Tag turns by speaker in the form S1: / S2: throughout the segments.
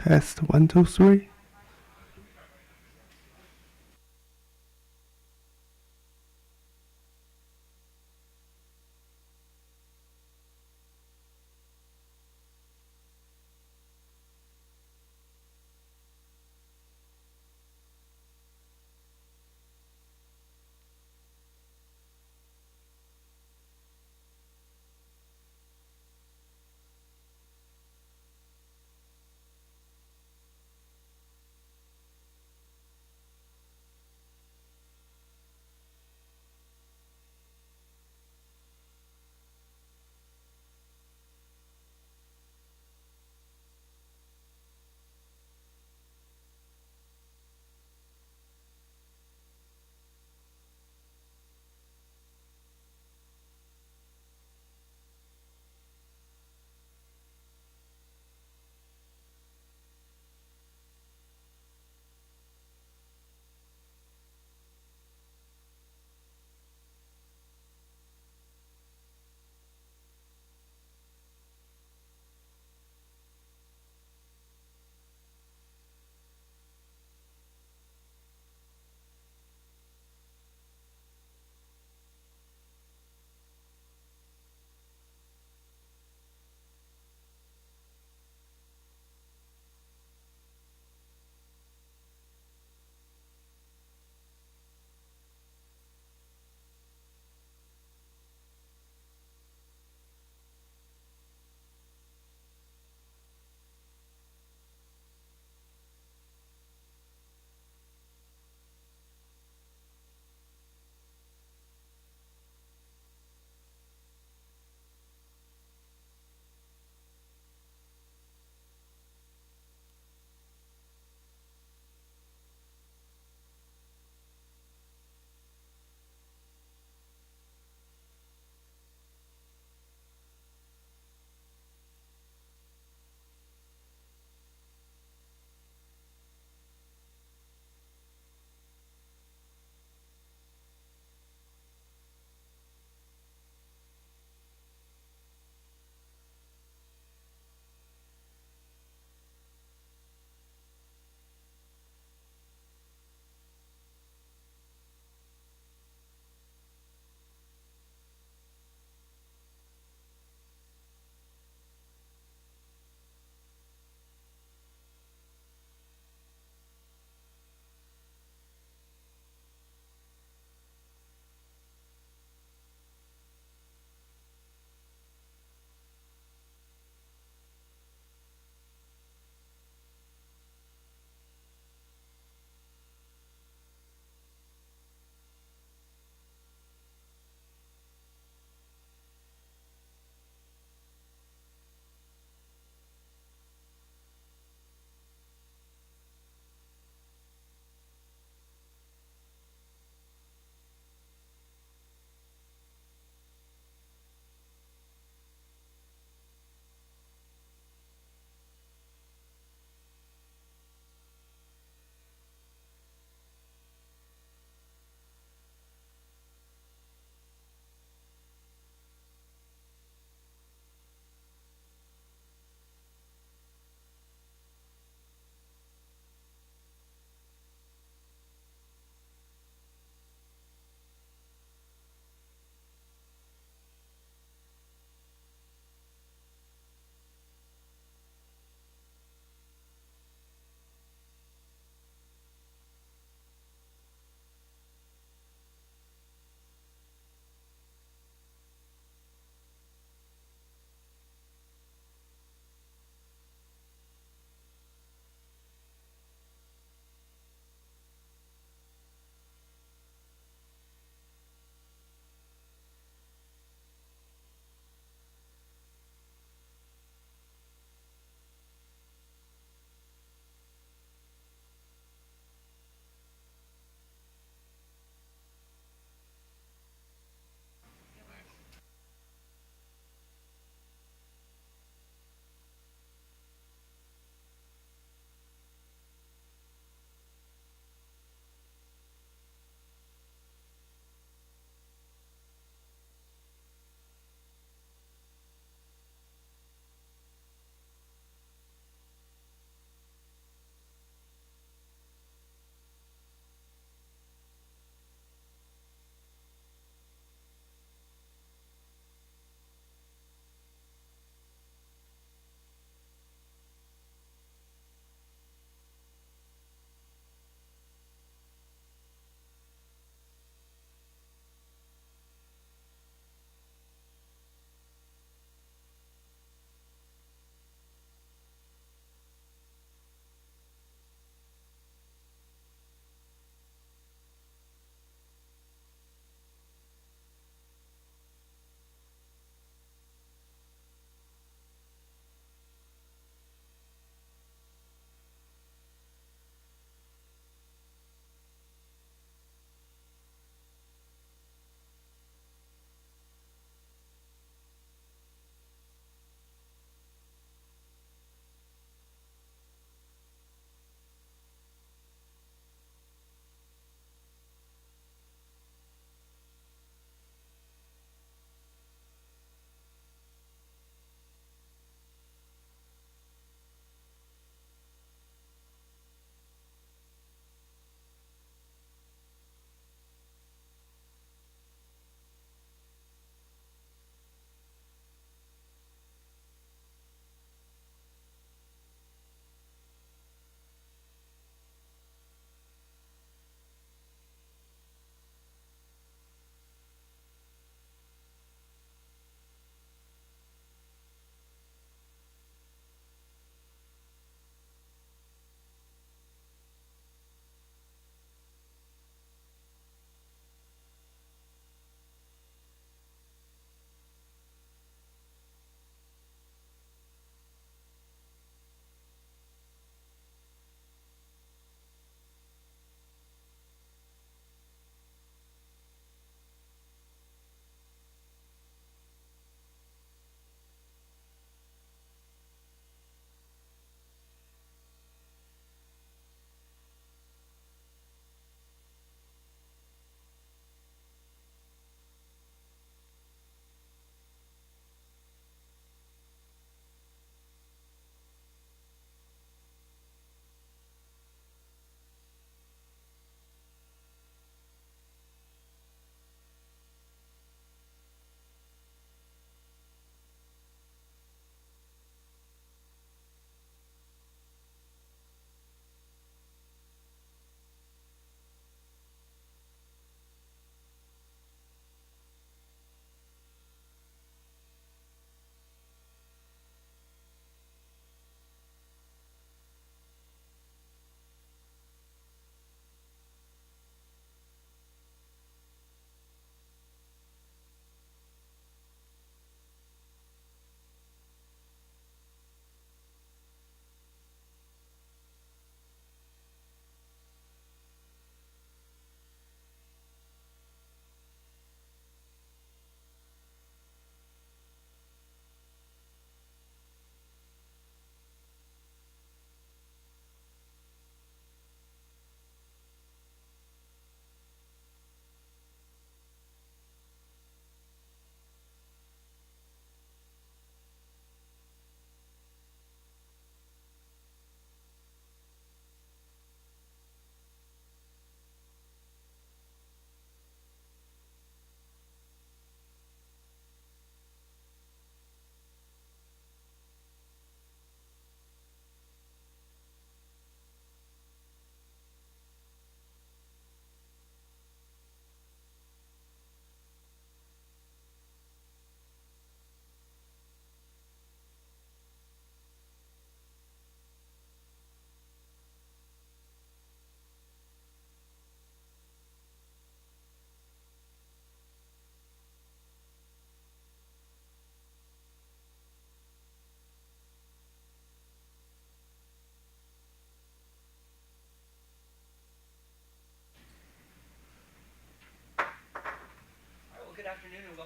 S1: Test 1, 2, 3.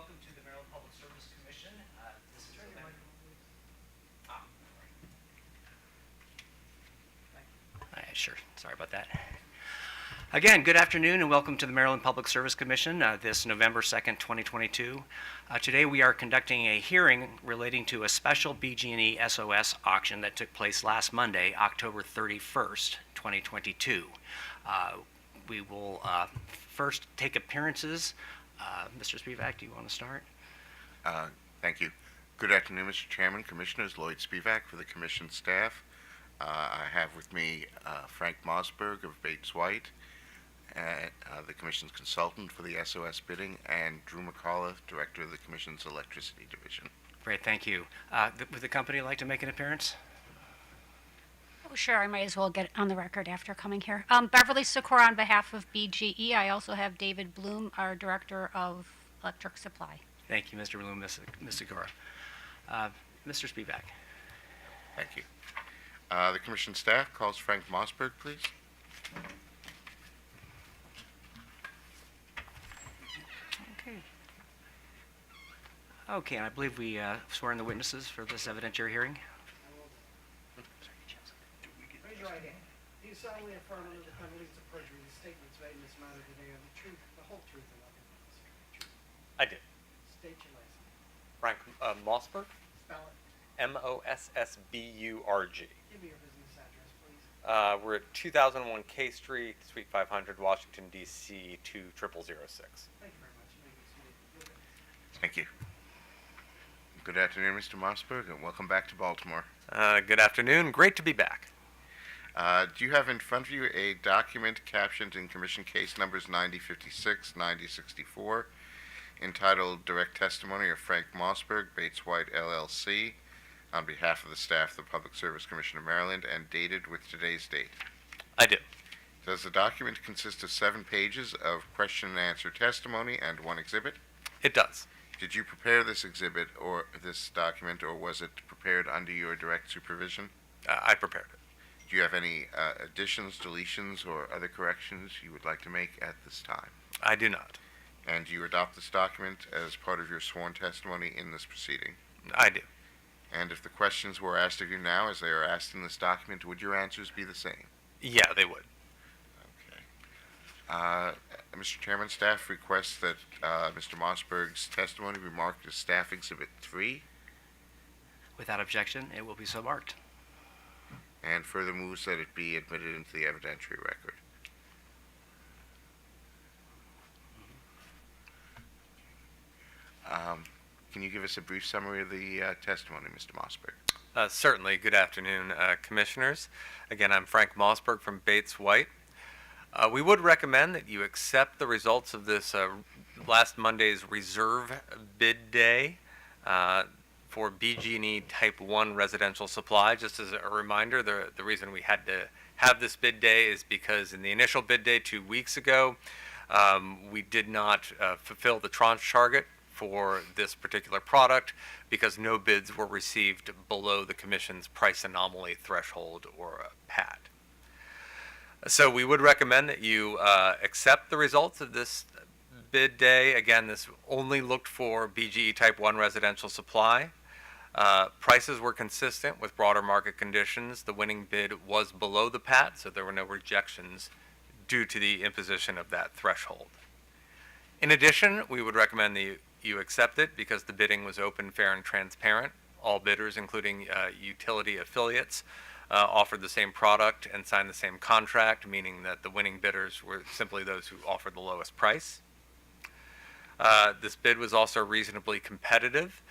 S1: welcome to the Maryland Public Service Commission. This is Sure. Sorry about that. Again, good afternoon and welcome to the Maryland Public Service Commission this November 2nd, 2022. Today we are conducting a hearing relating to a special BG&E SOS auction that took place last Monday, October 31st, 2022. We will first take appearances. Mr. Spivak, do you want to start?
S2: Thank you. Good afternoon, Mr. Chairman, Commissioners. Lloyd Spivak for the Commission staff. I have with me Frank Mossberg of Bates White, the Commission's consultant for the SOS bidding, and Drew McCullough, Director of the Commission's Electricity Division.
S1: Great, thank you. Would the company like to make an appearance?
S3: Oh, sure, I might as well get on the record after coming here. Beverly Sikora on behalf of BGE. I also have David Bloom, our Director of Electric Supply.
S1: Thank you, Mr. Bloom, Ms. Sikora. Mr. Spivak.
S2: Thank you. The Commission staff calls Frank Mossberg, please.
S1: Okay, and I believe we swear in the witnesses for this evidentiary hearing.
S4: Raise your right hand. Do you solemnly affirm under the penalties of perjury the statements made in this matter today are the truth, the whole truth, and nothing but the truth?
S5: I did.
S4: State your last name.
S5: Frank Mossberg,
S4: Spell it.
S5: Mossburg.
S4: Give me your business address, please.
S5: We're at 2001 K Street, Suite 500, Washington, D.C. 20006.
S4: Thank you very much. You may be seated.
S2: Thank you. Good afternoon, Mr. Mossberg, and welcome back to Baltimore.
S5: Good afternoon. Great to be back.
S2: Do you have in front of you a document captioned in Commission Case Numbers 9056, 9064, entitled Direct Testimony of Frank Mossberg, Bates White, LLC, on behalf of the staff of the Public Service Commission of Maryland, and dated with today's date?
S5: I do.
S2: Does the document consist of 7 pages of question and answer testimony and 1 exhibit?
S5: It does.
S2: Did you prepare this exhibit or this document, or was it prepared under your direct supervision?
S5: I prepared it.
S2: Do you have any additions, deletions, or other corrections you would like to make at this time?
S5: I do not.
S2: And do you adopt this document as part of your sworn testimony in this proceeding?
S5: I do.
S2: And if the questions were asked of you now as they are asked in this document, would your answers be the same?
S5: Yeah, they would.
S2: Okay. Mr. Chairman, staff requests that Mr. Mossberg's testimony be marked as Staff Exhibit 3,
S1: Without objection, it will be so marked.
S2: and further moves that it be admitted into the evidentiary record. Can you give us a brief summary of the testimony, Mr. Mossberg?
S5: Certainly. Good afternoon, Commissioners. Again, I'm Frank Mossberg from Bates White. We would recommend that you accept the results of this last Monday's reserve bid day for BG&E Type 1 residential supply. Just as a reminder, the reason we had to have this bid day is because in the initial bid day 2 weeks ago, we did not fulfill the tranche target for this particular product because no bids were received below the Commission's price anomaly threshold, or PAT. So we would recommend that you accept the results of this bid day. Again, this only looked for BGE Type 1 residential supply. Prices were consistent with broader market conditions. The winning bid was below the PAT, so there were no rejections due to the imposition of that threshold. In addition, we would recommend that you accept it because the bidding was open, fair, and transparent. All bidders, including utility affiliates, offered the same product and signed the same contract, meaning that the winning bidders were simply those who offered the lowest price. This bid was also reasonably competitive.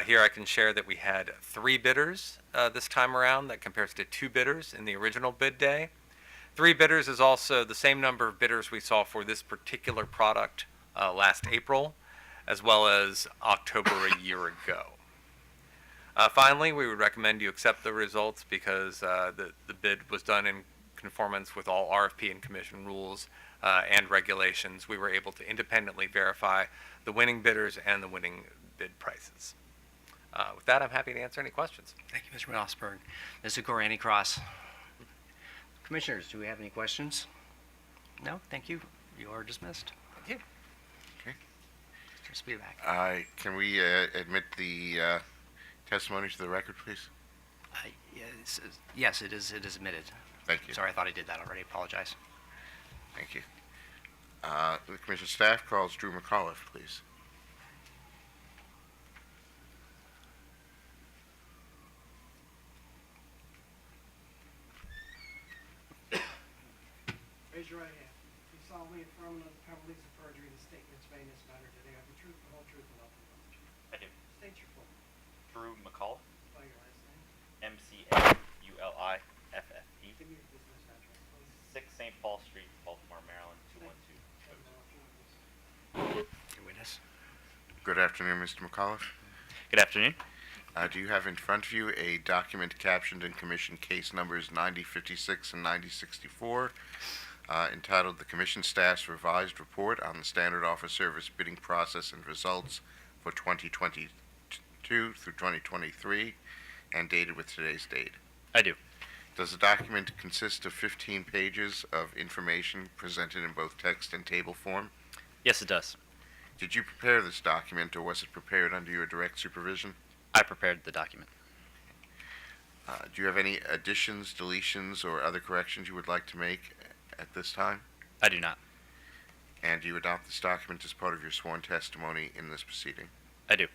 S5: Here I can share that we had 3 bidders this time around. That compares to 2 bidders in the original bid day. 3 bidders is also the same number of bidders we saw for this particular product last April, as well as October a year ago. Finally, we would recommend you accept the results because the bid was done in conformance with all RFP and Commission rules and regulations. We were able to independently verify the winning bidders and the winning bid prices. With that, I'm happy to answer any questions.
S1: Thank you, Mr. Mossberg. Ms. Sikora, any cross? Commissioners, do we have any questions? No? Thank you. You are dismissed.
S5: Thank you.
S2: Okay.
S1: Spivak.
S2: Can we admit the testimony to the record, please?
S1: Yes, it is admitted.
S2: Thank you.
S1: Sorry, I thought I did that already. Apologize.
S2: Thank you. The commission staff calls Drew McAuliffe, please.
S4: Raise your right hand. Do you solemnly affirm under the penalties of perjury the statements made in this matter today are the truth, the whole truth, and nothing but the truth?
S6: I do.
S4: State your full name.
S6: Drew McCullough,
S4: Spell your last name.
S6: McUliffe.
S4: Give me your business address, please.
S6: 6 St. Paul Street, Baltimore, Maryland, 21202.
S1: Your witness.
S2: Good afternoon, Mr. McAuliffe.
S6: Good afternoon.
S2: Do you have in front of you a document captioned in Commission Case Numbers 9056 and 9064 entitled The Commission Staff's Revised Report on the Standard Offer Service Bidding Process and Results for 2022 through 2023 and dated with today's date?
S6: I do.
S2: Does the document consist of 15 pages of information presented in both text and table form?
S6: Yes, it does.
S2: Did you prepare this document, or was it prepared under your direct supervision?
S6: I prepared the document.
S2: Do you have any additions, deletions, or other corrections you would like to make at this time?
S6: I do not.
S2: And do you adopt this document as part of your sworn testimony in this proceeding?
S6: I do.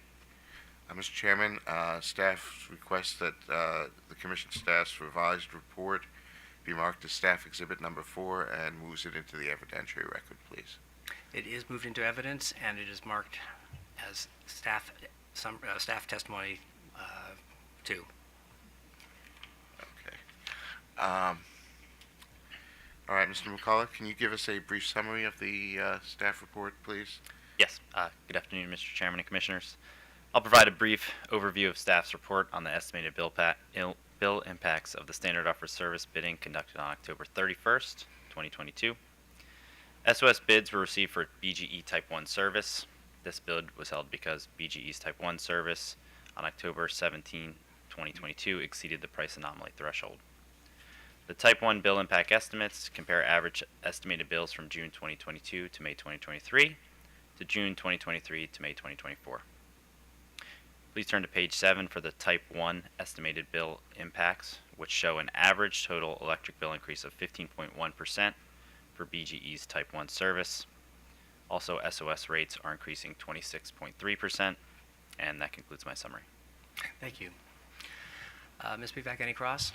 S2: Mr. Chairman, staff requests that the Commission staff's revised report be marked as Staff Exhibit Number 4 and moves it into the evidentiary record, please.
S1: It is moved into evidence, and it is marked as staff testimony 2.
S2: Okay. All right, Mr. McCullough, can you give us a brief summary of the staff report, please?
S6: Yes. Good afternoon, Mr. Chairman and Commissioners. I'll provide a brief overview of staff's report on the estimated bill impacts of the standard offer service bidding conducted on October 31st, 2022. SOS bids were received for BGE Type 1 service. This bid was held because BGE's Type 1 service on October 17, 2022 exceeded the price anomaly threshold. The Type 1 bill impact estimates compare average estimated bills from June 2022 to May 2023 to June 2023 to May 2024. Please turn to page 7 for the Type 1 estimated bill impacts, which show an average total electric bill increase of 15.1% for BGE's Type 1 service. Also, SOS rates are increasing 26.3%, and that concludes my summary.
S1: Thank you. Ms. Spivak, any cross?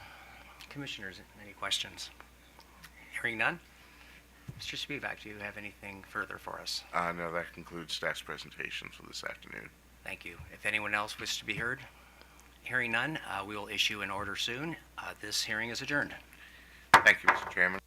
S1: Commissioners, any questions? Hearing none. Mr. Spivak, do you have anything further for us?
S2: No, that concludes staff's presentation for this afternoon.
S1: Thank you. If anyone else wishes to be heard, hearing none, we will issue an order soon. This hearing is adjourned.
S2: Thank you, Mr. Chairman.